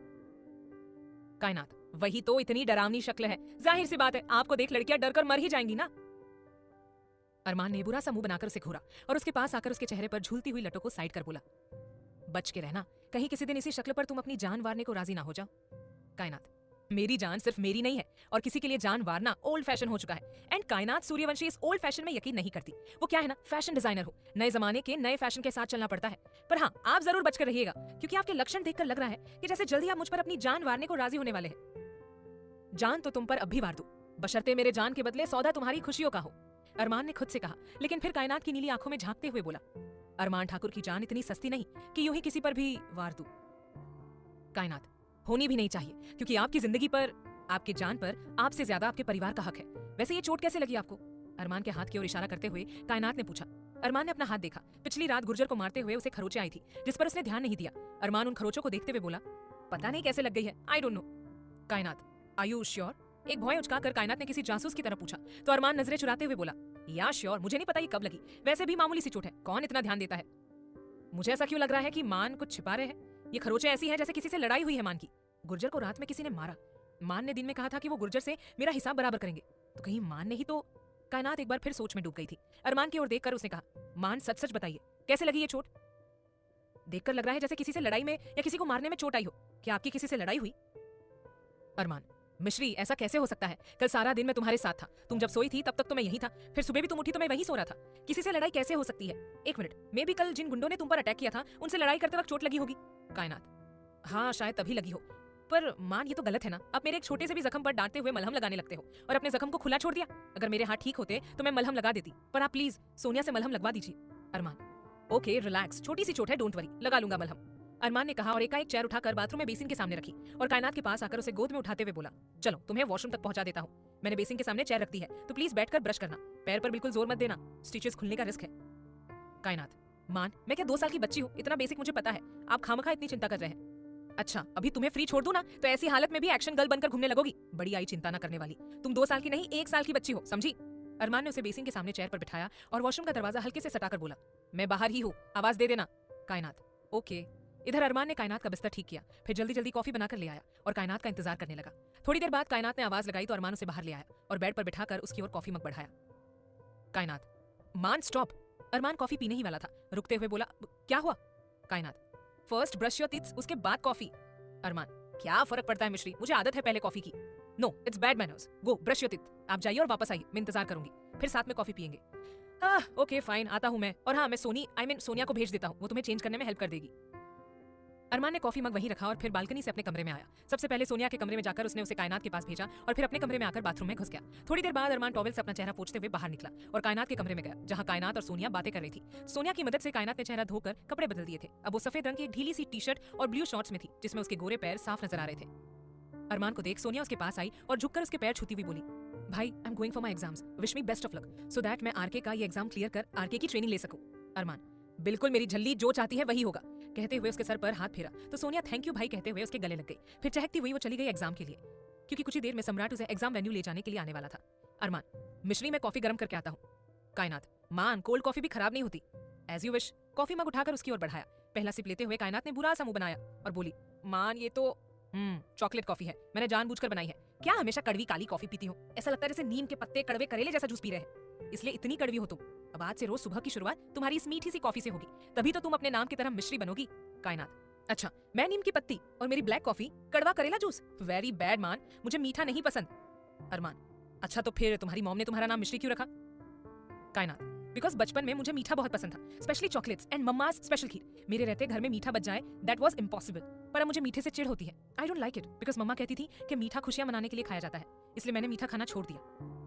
[SPEAKER 1] कायनात, वही तो इतनी डरावनी शक्ल है, जाहिर सी बात है आपको देख लड़कियां डर कर मर ही जाएंगी ना। अरमान ने बुरा सा मुंह बनाकर उसे घूरा और उसके पास आकर उसके चेहरे पर झूलती हुई लटों को साइड कर बोला, बच के रहना, कहीं किसी दिन इसी शक्ल पर तुम अपनी जान वारने को राजी ना हो जाओ। कायनात, मेरी जान सिर्फ मेरी नहीं है और किसी के लिए जान वारना ओल्ड फैशन हो चुका है। एंड कायनात सूर्यवंशी इस ओल्ड फैशन में यकीन नहीं करती। वो क्या है ना, फैशन डिजाइनर हो, नए जमाने के नए फैशन के साथ चलना पड़ता है। पर हाँ, आप जरूर बचकर रहिएगा, क्योंकि आपके लक्षण देखकर लग रहा है कि जैसे जल्दी आप मुझ पर अपनी जान वारने को राजी होने वाले हैं। जान तो तुम पर अब भी वार दूं, बशर्ते मेरे जान के बदले सौदा तुम्हारी खुशियों का हो, अरमान ने खुद से कहा, लेकिन फिर कायनात की नीली आंखों में झांकते हुए बोला, अरमान ठाकुर की जान इतनी सस्ती नहीं कि यूं ही किसी पर भी वार दूं। कायनात, होनी भी नहीं चाहिए, क्योंकि आपकी जिंदगी पर, आपकी जान पर आपसे ज्यादा आपके परिवार का हक है। वैसे ये चोट कैसे लगी आपको? अरमान के हाथ की ओर इशारा करते हुए कायनात ने पूछा। अरमान ने अपना हाथ देखा। पिछली रात गुर्जर को मारते हुए उसे खरोंचे आई थी, जिस पर उसने ध्यान नहीं दिया। अरमान उन खरोंचों को देखते हुए बोला, पता नहीं कैसे लग गई है, आई डोंट नो। कायनात, आर यू श्योर? एक भौं उचकाकर कायनात ने किसी जासूस की तरह पूछा, तो अरमान नजरें चुराते हुए बोला, या श्योर, मुझे नहीं पता ये कब लगी, वैसे भी मामूली सी चोट है, कौन इतना ध्यान देता है। मुझे ऐसा क्यों लग रहा है कि मान कुछ छिपा रहे हैं। ये खरोंचे ऐसी हैं जैसे किसी से लड़ाई हुई है मान की। गुर्जर को रात में किसी ने मारा। मान ने दिन में कहा था कि वो गुर्जर से मेरा हिसाब बराबर करेंगे, तो कहीं मान ने ही तो। कायनात एक बार फिर सोच में डूब गई थी। अरमान की ओर देखकर उसने कहा, मान सच सच बताइए, कैसे लगी ये चोट? देखकर लग रहा है जैसे किसी से लड़ाई में या किसी को मारने में चोट आई हो। क्या आपकी किसी से लड़ाई हुई? अरमान, मिश्री, ऐसा कैसे हो सकता है? कल सारा दिन मैं तुम्हारे साथ था, तुम जब सोई थी तब तक तो मैं यहीं था, फिर सुबह भी तुम उठी तो मैं वहीं सो रहा था। किसी से लड़ाई कैसे हो सकती है? एक मिनट, मे भी कल जिन गुंडों ने तुम पर अटैक किया था उनसे लड़ाई करते वक्त चोट लगी होगी। कायनात, हाँ शायद तभी लगी हो, पर मान ये तो गलत है ना। आप मेरे एक छोटे से भी जख्म पर डांटते हुए मलहम लगाने लगते हो और अपने जख्म को खुला छोड़ दिया। अगर मेरे हाथ ठीक होते तो मैं मलहम लगा देती, पर आप प्लीज सोनिया से मलहम लगवा दीजिए। अरमान, ओके रिलैक्स, छोटी सी चोट है, डोंट वरी, लगा लूंगा मलहम। अरमान ने कहा और एकाएक चेयर उठाकर बाथरूम में बेसिन के सामने रखी और कायनात के पास आकर उसे गोद में उठाते हुए बोला, चलो तुम्हें वॉशरूम तक पहुंचा देता हूँ। मैंने बेसिन के सामने चेयर रख दी है, तो प्लीज बैठकर ब्रश करना, पैर पर बिल्कुल जोर मत देना, स्टिचेस खुलने का रिस्क है। कायनात, मान मैं क्या 2 साल की बच्ची हूँ, इतना बेसिक मुझे पता है, आप खामखा इतनी चिंता कर रहे हैं। अच्छा, अभी तुम्हें फ्री छोड़ दूं ना तो ऐसी हालत में भी एक्शन गर्ल बनकर घूमने लगोगी। बड़ी आई चिंता ना करने वाली, तुम 2 साल की नहीं 1 साल की बच्ची हो, समझी? अरमान ने उसे बेसिन के सामने चेयर पर बिठाया और वॉशरूम का दरवाजा हल्के से सटाकर बोला, मैं बाहर ही हूँ, आवाज दे देना। कायनात, ओके। इधर अरमान ने कायनात का बिस्तर ठीक किया, फिर जल्दी जल्दी कॉफी बनाकर ले आया और कायनात का इंतजार करने लगा। थोड़ी देर बाद कायनात ने आवाज लगाई तो अरमान उसे बाहर ले आया और बेड पर बिठाकर उसकी ओर कॉफी मग बढ़ाया। कायनात, मान स्टॉप। अरमान कॉफी पीने ही वाला था, रुकते हुए बोला, क्या हुआ? कायनात, फर्स्ट ब्रश योर टीथ, उसके बाद कॉफी। अरमान, क्या फर्क पड़ता है मिश्री, मुझे आदत है पहले कॉफी की। No, it's bad manners, go brush your teeth. आप जाइए और वापस आइए, मैं इंतजार करूंगी, फिर साथ में कॉफी पियेंगे। ओके फाइन, आता हूं मैं, और हाँ मैं सोनिया को भेज देता हूँ, वो तुम्हें चेंज करने में हेल्प कर देगी। अरमान ने कॉफी मग वहीं रखा और फिर बालकनी से अपने कमरे में आया। सबसे पहले सोनिया के कमरे में जाकर उसने उसे कायनात के पास भेजा और फिर अपने कमरे में आकर बाथरूम में घुस गया। थोड़ी देर बाद अरमान टॉवेल से अपना चेहरा पोंछते हुए बाहर निकला और कायनात के कमरे में गया, जहां कायनात और सोनिया बातें कर रही थी। सोनिया की मदद से कायनात ने चेहरा धोकर कपड़े बदल दिए थे। अब वो सफेद रंग की एक ढीली सी टी शर्ट और ब्लू शॉर्ट्स में थी, जिसमें उसके गोरे पैर साफ नजर आ रहे थे। अरमान को देख सोनिया उसके पास आई और झुककर उसके पैर छूती हुई बोली, भाई I am going for my exams, wish me best of luck so that मैं आरके का ये एग्जाम क्लियर कर आरके की ट्रेनिंग ले सकूं। अरमान, बिल्कुल मेरी झल्ली जो चाहती है वही होगा, कहते हुए उसके सर पर हाथ फेरा तो सोनिया थैंक यू भाई कहते हुए उसके गले लग गई। फिर चहकती हुई वो चली गई एग्जाम के लिए, क्योंकि कुछ ही देर में सम्राट उसे एग्जाम वेन्यू ले जाने के लिए आने वाला था। अरमान, मिश्री मैं कॉफी गर्म करके आता हूँ। कायनात, मान कोल्ड कॉफी भी खराब नहीं होती। As you wish. Coffee mug उठाकर उसकी ओर बढ़ाया। पहला सिप लेते हुए कायनात ने बुरा सा मुंह बनाया और बोली, मान ये तो चॉकलेट कॉफी है, मैंने जानबूझकर बनाई है। क्या हमेशा कड़वी काली कॉफी पीती हो? ऐसा लगता है जैसे नीम के पत्ते कड़वे करेले जैसा जूस पी रहे हैं, इसलिए इतनी कड़वी हो तुम। अब आज से रोज सुबह की शुरुआत तुम्हारी इस मीठी सी कॉफी से होगी, तभी तो तुम अपने नाम की तरह मिश्री बनोगी। कायनात, अच्छा मैं नीम की पत्ती और मेरी ब्लैक कॉफी कड़वा करेला जूस, वेरी बैड मान, मुझे मीठा नहीं पसंद। अरमान, अच्छा तो फिर तुम्हारी मॉम ने तुम्हारा नाम मिश्री क्यों रखा? कायनात, बिकॉज बचपन में मुझे मीठा बहुत पसंद था, specially chocolates and mama's special kheer. मेरे रहते घर में मीठा बच जाए दैट वाज इम्पॉसिबल, पर अब मुझे मीठे से चिढ़ होती है। I don't like it because mama कहती थी कि मीठा खुशियां मनाने के लिए खाया जाता है, इसलिए मैंने मीठा खाना छोड़ दिया।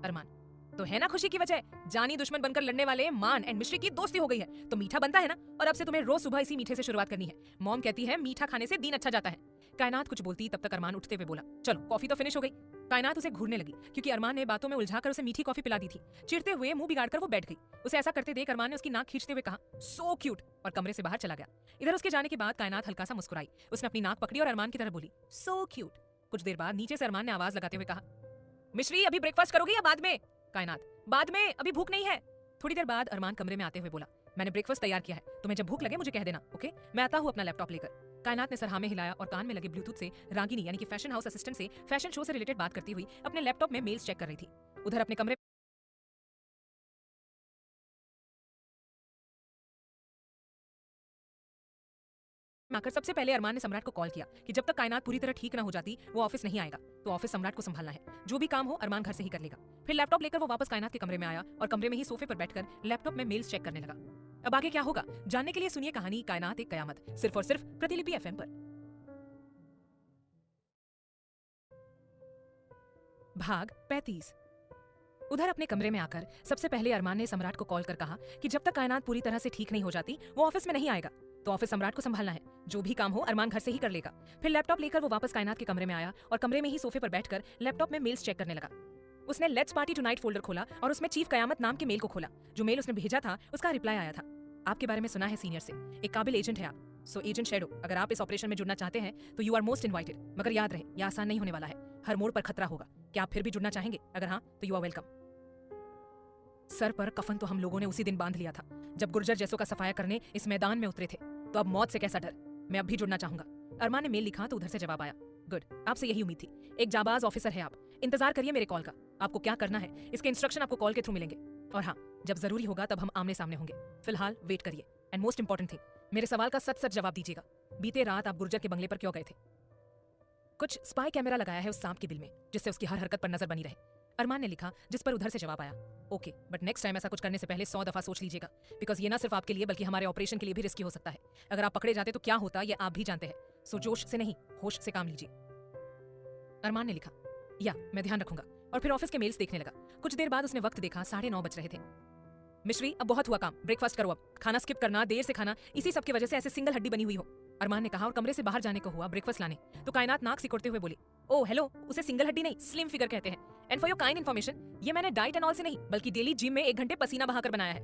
[SPEAKER 1] अरमान, तो है ना खुशी की वजह, जानी दुश्मन बनकर लड़ने वाले मान एंड मिश्री की दोस्ती हो गई है, तो मीठा बनता है ना, और अब से तुम्हें रोज सुबह इसी मीठे से शुरुआत करनी है। मॉम कहती है मीठा खाने से दिन अच्छा जाता है। कायनात कुछ बोलती तब तक अरमान उठते हुए बोला, चलो कॉफी तो फिनिश हो गई। कायनात उसे घूरने लगी क्योंकि अरमान ने बातों में उलझाकर उसे मीठी कॉफी पिला दी थी। चिढ़ते हुए मुंह बिगाड़कर वो बैठ गई। उसे ऐसा करते देख अरमान ने उसकी नाक खींचते हुए कहा, सो क्यूट, और कमरे से बाहर चला गया। इधर उसके जाने के बाद कायनात हल्का सा मुस्कुराई, उसने अपनी नाक पकड़ी और अरमान की तरह बोली, सो क्यूट। कुछ देर बाद नीचे से अरमान ने आवाज लगाते हुए कहा, मिश्री अभी ब्रेकफास्ट करोगी या बाद में? कायनात, बाद में, अभी भूख नहीं है। थोड़ी देर बाद अरमान कमरे में आते हुए बोला, मैंने ब्रेकफास्ट तैयार किया है, तुम्हें जब भूख लगे मुझे कह देना, ओके? मैं आता हूँ अपना लैपटॉप लेकर। कायनात ने सर हाँ में हिलाया और कान में लगे ब्लूटूथ से रागिनी यानी कि फैशन हाउस असिस्टेंट से फैशन शो से रिलेटेड बात करती हुई अपने लैपटॉप में मेल्स चेक कर रही थी। उधर अपने कमरे आकर सबसे पहले अरमान ने सम्राट को कॉल किया कि जब तक कायनात पूरी तरह ठीक ना हो जाती वो ऑफिस नहीं आएगा, तो ऑफिस सम्राट को संभालना है, जो भी काम हो अरमान घर से ही कर लेगा। फिर लैपटॉप लेकर वो वापस कायनात के कमरे में आया और कमरे में ही सोफे पर बैठकर लैपटॉप में मेल्स चेक करने लगा। अब आगे क्या होगा जानने के लिए सुनिए कहानी कायनात एक कयामत, सिर्फ और सिर्फ प्रतिलिपि एफएम पर। भाग 35। उधर अपने कमरे में आकर सबसे पहले अरमान ने सम्राट को कॉल कर कहा कि जब तक कायनात पूरी तरह से ठीक नहीं हो जाती वो ऑफिस में नहीं आएगा, तो ऑफिस सम्राट को संभालना है, जो भी काम हो अरमान घर से ही कर लेगा। फिर लैपटॉप लेकर वो वापस कायनात के कमरे में आया और कमरे में ही सोफे पर बैठकर लैपटॉप में मेल्स चेक करने लगा। उसने लेट्स पार्टी टुनाइट फोल्डर खोला और उसमें चीफ कयामत नाम के मेल को खोला। जो मेल उसने भेजा था उसका रिप्लाई आया था। आपके बारे में सुना है सीनियर से, एक काबिल एजेंट है आप। सो एजेंट शेडो, अगर आप इस ऑपरेशन में जुड़ना चाहते हैं तो यू आर मोस्ट इनवाइटेड। मगर याद रहे, यह आसान नहीं होने वाला है, हर मोड़ पर खतरा होगा। क्या आप फिर भी जुड़ना चाहेंगे? अगर हाँ तो यू आर वेलकम। सर पर कफन तो हम लोगों ने उसी दिन बांध लिया था जब गुर्जर जैसों का सफाया करने इस मैदान में उतरे थे, तो अब मौत से कैसा डर। मैं अब भी जुड़ना चाहूंगा। अरमान ने मेल लिखा तो उधर से जवाब आया, गुड, आपसे यही उम्मीद थी। एक जाबाज ऑफिसर है आप, इंतजार करिए मेरे कॉल का। आपको क्या करना है इसके इंस्ट्रक्शन आपको कॉल के थ्रू मिलेंगे, और हाँ, जब जरूरी होगा तब हम आमने सामने होंगे। फिलहाल वेट करिए। एंड मोस्ट इंपॉर्टेंट थिंग, मेरे सवाल का सच सच जवाब दीजिएगा। बीते रात आप गुर्जर के बंगले पर क्यों गए थे? कुछ स्पाई कैमरा लगाया है उस सांप के बिल में, जिससे उसकी हर हरकत पर नजर बनी रहे। अरमान ने लिखा, जिस पर उधर से जवाब आया, ओके, बट नेक्स्ट टाइम ऐसा कुछ करने से पहले 100 दफा सोच लीजिएगा, बिकॉज ये ना सिर्फ आपके लिए बल्कि हमारे ऑपरेशन के लिए भी रिस्की हो सकता है। अगर आप पकड़े जाते तो क्या होता ये आप भी जानते हैं। सो जोश से नहीं, होश से काम लीजिए। अरमान ने लिखा, या मैं ध्यान रखूंगा, और फिर ऑफिस के मेल्स देखने लगा। कुछ देर बाद उसने वक्त देखा, 9:30 बज रहे थे। मिश्री, अब बहुत हुआ काम, ब्रेकफास्ट करो। अब खाना स्किप करना, देर से खाना, इसी सब की वजह से ऐसे सिंगल हड्डी बनी हुई हो। अरमान ने कहा और कमरे से बाहर जाने को हुआ ब्रेकफास्ट लाने, तो कायनात नाक सिकुड़ते हुए बोली, ओ हेलो, उसे सिंगल हड्डी नहीं स्लिम फिगर कहते हैं। And for your kind information, ये मैंने डाइट एंड ऑल से नहीं बल्कि डेली जिम में 1 घंटे पसीना बहाकर बनाया है।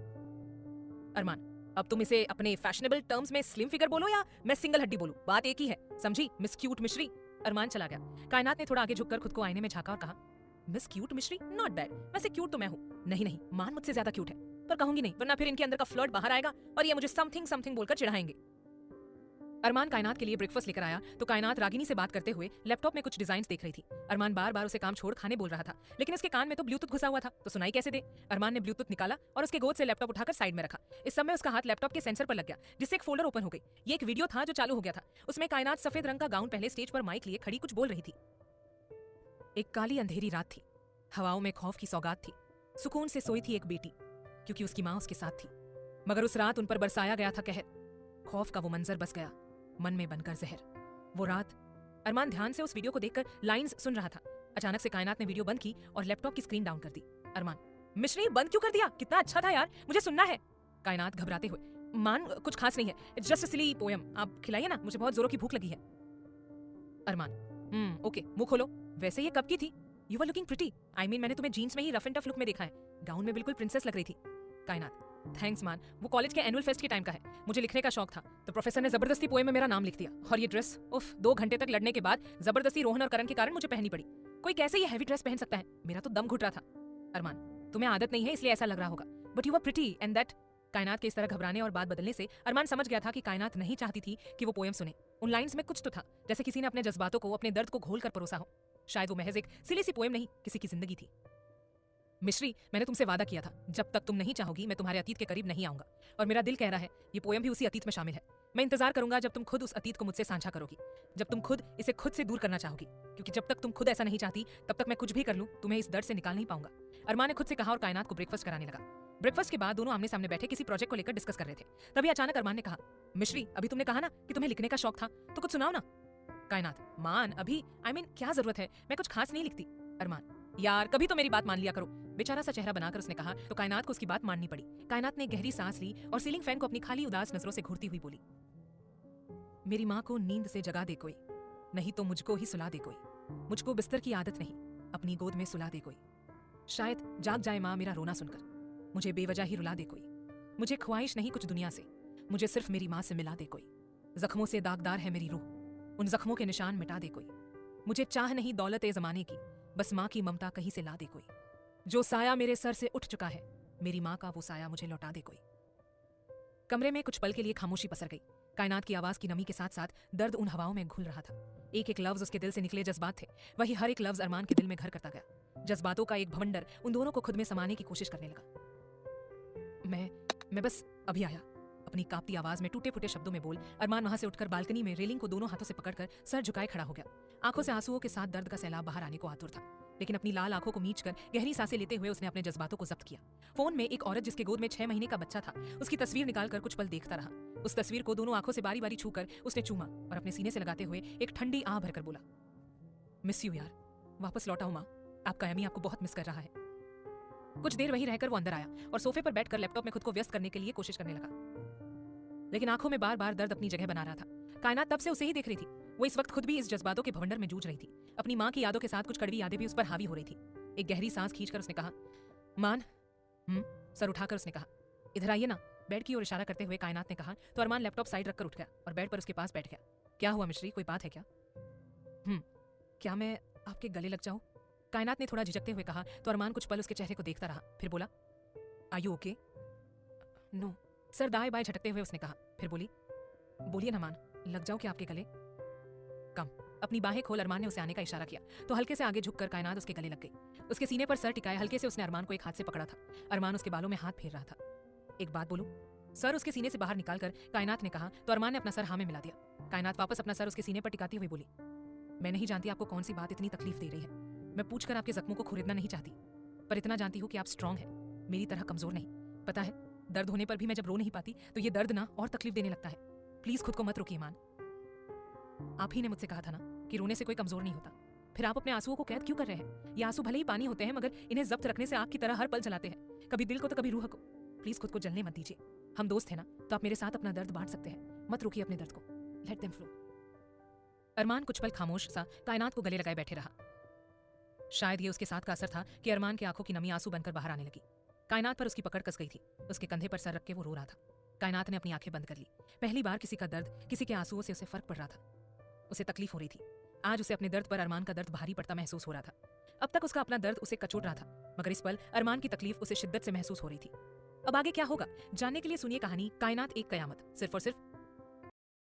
[SPEAKER 1] अरमान, अब तुम इसे अपने फैशनेबल टर्म्स में स्लिम फिगर बोलो या मैं सिंगल हड्डी बोलूं, बात एक ही है, समझी मिस क्यूट मिश्री। अरमान चला गया। कायनात ने थोड़ा आगे झुककर खुद को आईने में झांका और कहा, मिस क्यूट मिश्री, नॉट बैड, वैसे क्यूट तो मैं हूँ। नहीं, मान मुझसे ज्यादा क्यूट है, पर कहूंगी नहीं, वरना फिर इनके अंदर का फ्लर्ट बाहर आएगा और ये मुझे समथिंग समथिंग बोलकर चिढ़ाएंगे। अरमान कायनात के लिए ब्रेकफास्ट लेकर आया तो कायनात रागिनी से बात करते हुए लैपटॉप में कुछ डिजाइन देख रही थी। अरमान बार बार उसे काम छोड़ खाने बोल रहा था, लेकिन इसके कान में तो ब्लूटूथ घुसा हुआ था, तो सुनाई कैसे दे। अरमान ने ब्लूटूथ निकाला और उसके गोद से लैपटॉप उठाकर साइड में रखा। इस समय उसका हाथ लैपटॉप के सेंसर पर लग गया, जिससे एक फोल्डर ओपन हो गई। ये एक वीडियो था जो चालू हो गया था। उसमें कायनात सफेद रंग का गाउन पहले स्टेज पर माइक लिए खड़ी कुछ बोल रही थी। एक काली अंधेरी रात थी, हवाओं में खौफ की सौगात थी। सुकून से सोई थी एक बेटी, क्योंकि उसकी माँ उसके साथ थी। मगर उस रात उन पर बरसाया गया था कहर। खौफ का वो मंजर बस गया मन में बनकर जहर। वो रात। अरमान ध्यान से उस वीडियो को देखकर लाइंस सुन रहा था। अचानक से कायनात ने वीडियो बंद की और लैपटॉप की स्क्रीन डाउन कर दी। अरमान, मिश्री बंद क्यों कर दिया? कितना अच्छा था यार, मुझे सुनना है। कायनात घबराते हुए, मान कुछ खास नहीं है, it's just a silly poem, आप खिलाइए ना, मुझे बहुत जोरों की भूख लगी है। अरमान, ओके, मुंह खोलो। वैसे ये कब की थी? You were looking pretty. I mean मैंने तुम्हें जीन्स में ही रफ एंड टफ लुक में देखा है, गाउन में बिल्कुल प्रिंसेस लग रही थी। कायनात, थैंक्स मान, वो कॉलेज के एनुअल फेस्ट के टाइम का है। मुझे लिखने का शौक था तो प्रोफेसर ने जबरदस्ती पोएम में मेरा नाम लिख दिया, और ये ड्रेस, उफ, 2 घंटे तक लड़ने के बाद जबरदस्ती रोहन और करण के कारण मुझे पहननी पड़ी। कोई कैसे ये हैवी ड्रेस पहन सकता है? मेरा तो दम घुट रहा था। अरमान, तुम्हें आदत नहीं है इसलिए ऐसा लग रहा होगा, but you were pretty and that. कायनात के इस तरह घबराने और बात बदलने से अरमान समझ गया था कि कायनात नहीं चाहती थी कि वो पोएम सुने। उन लाइंस में कुछ तो था, जैसे किसी ने अपने जज्बातों को, अपने दर्द को घोल कर परोसा हो। शायद वो महज एक सिली सी पोएम नहीं, किसी की जिंदगी थी। मिश्री, मैंने तुमसे वादा किया था, जब तक तुम नहीं चाहोगी मैं तुम्हारे अतीत के करीब नहीं आऊंगा, और मेरा दिल कह रहा है ये पोएम भी उसी अतीत में शामिल है। मैं इंतजार करूंगा जब तुम खुद उस अतीत को मुझसे साझा करोगी, जब तुम खुद इसे खुद से दूर करना चाहोगी, क्योंकि जब तक तुम खुद ऐसा नहीं चाहती तब तक मैं कुछ भी कर लूं तुम्हें इस दर्द से निकाल नहीं पाऊंगा। अरमान ने खुद से कहा और कायनात को ब्रेकफास्ट कराने लगा। ब्रेकफास्ट के बाद दोनों आमने सामने बैठे किसी प्रोजेक्ट को लेकर डिस्कस कर रहे थे। तभी अचानक अरमान ने कहा, मिश्री, अभी तुमने कहा ना कि तुम्हें लिखने का शौक था, तो कुछ सुनाओ ना। कायनात, मान अभी, आई मीन क्या जरूरत है, मैं कुछ खास नहीं लिखती। अरमान, यार कभी तो मेरी बात मान लिया करो। बेचारा सा चेहरा बनाकर उसने कहा तो कायनात को उसकी बात माननी पड़ी। कायनात ने गहरी सांस ली और सीलिंग फैन को अपनी खाली उदास नजरों से घूरती हुई बोली, मेरी माँ को नींद से जगा दे कोई, नहीं तो मुझको ही सुला दे कोई। मुझको बिस्तर की आदत नहीं, अपनी गोद में सुला दे कोई। शायद जाग जाए माँ मेरा रोना सुनकर, मुझे बेवजह ही रुला दे कोई। मुझे ख्वाहिश नहीं कुछ दुनिया से, मुझे सिर्फ मेरी माँ से मिला दे कोई। जख्मों से दागदार है मेरी रूह, उन जख्मों के निशान मिटा दे कोई। मुझे चाह नहीं दौलत ए जमाने की, बस माँ की ममता कहीं से ला दे कोई। जो साया मेरे सर से उठ चुका है, मेरी माँ का वो साया मुझे लौटा दे कोई। कमरे में कुछ पल के लिए खामोशी पसर गई। कायनात की आवाज की नमी के साथ साथ दर्द उन हवाओं में घुल रहा था। एक एक लफ्ज उसके दिल से निकले जज्बात थे, वही हर एक लफ्ज अरमान के दिल में घर करता गया। जज्बातों का एक भवंडर उन दोनों को खुद में समाने की कोशिश करने लगा। मैं बस अभी आया, अपनी कांपती आवाज में टूटे फूटे शब्दों में बोल अरमान वहां से उठकर बालकनी में रेलिंग को दोनों हाथों से पकड़कर सर झुकाए खड़ा हो गया। आंखों से आंसुओं के साथ दर्द का सैलाब बाहर आने को आतुर था, लेकिन अपनी लाल आंखों को मींचकर गहरी सांसें लेते हुए उसने अपने जज्बातों को जब्त किया। फोन में एक औरत जिसके गोद में 6 महीने का बच्चा था, उसकी तस्वीर निकालकर कुछ पल देखता रहा। उस तस्वीर को दोनों आंखों से बारी बारी छूकर उसने चूमा और अपने सीने से लगाते हुए एक ठंडी आह भरकर बोला, मिस यू यार, वापस लौटा हूं माँ, आपका अमी आपको बहुत मिस कर रहा है। कुछ देर वहीं रहकर वो अंदर आया और सोफे पर बैठकर लैपटॉप में खुद को व्यस्त करने के लिए कोशिश करने लगा, लेकिन आंखों में बार बार दर्द अपनी जगह बना रहा था। कायनात तब से उसे ही देख रही थी। वो इस वक्त खुद भी इस जज्बातों के भवंडर में जूझ रही थी। अपनी माँ की यादों के साथ कुछ कड़वी यादें भी उस पर हावी हो रही थी। एक गहरी सांस खींचकर उसने कहा, मान। सर उठाकर उसने कहा, इधर आइए ना। बेड की ओर इशारा करते हुए कायनात ने कहा तो अरमान लैपटॉप साइड रखकर उठ गया और बेड पर उसके पास बैठ गया। क्या हुआ मिश्री, कोई बात है क्या? क्या मैं आपके गले लग जाऊं? कायनात ने थोड़ा झिझकते हुए कहा तो अरमान कुछ पल उसके चेहरे को देखता रहा, फिर बोला, आर यू ओके? नो। सर दाएं बाएं झटकते हुए उसने कहा, फिर बोली, बोलिए ना मान, लग जाओ क्या आपके गले? कम। अपनी बाहें खोल अरमान ने उसे आने का इशारा किया तो हल्के से आगे झुककर कायनात उसके गले लग गई। उसके सीने पर सर टिकाए हल्के से उसने अरमान को एक हाथ से पकड़ा था। अरमान उसके बालों में हाथ फेर रहा था। एक बात बोलूं? सर उसके सीने से बाहर निकालकर कायनात ने कहा तो अरमान ने अपना सर हाँ में मिला दिया। कायनात वापस अपना सर उसके सीने पर टिकाती हुई बोली, मैं नहीं जानती आपको कौन सी बात इतनी तकलीफ दे रही है। मैं पूछकर आपके जख्मों को खुरेदना नहीं चाहती, पर इतना जानती हूँ कि आप स्ट्रांग हैं, मेरी तरह कमजोर नहीं। पता है, दर्द होने पर भी मैं जब रो नहीं पाती तो ये दर्द ना और तकलीफ देने लगता है। प्लीज खुद को मत रोकिए मान। आप ही ने मुझसे कहा था ना कि रोने से कोई कमजोर नहीं होता, फिर आप अपने आंसुओं को कैद क्यों कर रहे हैं? ये आंसू भले ही पानी होते हैं मगर इन्हें जब्त रखने से आग की तरह हर पल जलाते हैं, कभी दिल को तो कभी रूह को। प्लीज खुद को जलने मत दीजिए। हम दोस्त हैं ना, तो आप मेरे साथ अपना दर्द बांट सकते हैं। मत रोकिए अपने दर्द को, लेट देम फ्लो। अरमान कुछ पल खामोश सा कायनात को गले लगाए बैठे रहा। शायद ये उसके साथ का असर था कि अरमान की आंखों की नमी आंसू बनकर बाहर आने लगी। कायनात पर उसकी पकड़ कस गई थी। उसके कंधे पर सर रख के वो रो रहा था। कायनात ने अपनी आंखें बंद कर ली। पहली बार किसी का दर्द, किसी के आंसुओं से उसे फर्क पड़ रहा था। उसे तकलीफ हो रही थी। आज उसे अपने दर्द पर अरमान का दर्द भारी पड़ता महसूस हो रहा था। अब तक उसका अपना दर्द उसे कचोट रहा था, मगर इस पल अरमान की तकलीफ उसे शिद्दत से महसूस हो रही थी। अब आगे क्या होगा जानने के लिए सुनिए कहानी कायनात एक कयामत, सिर्फ और सिर्फ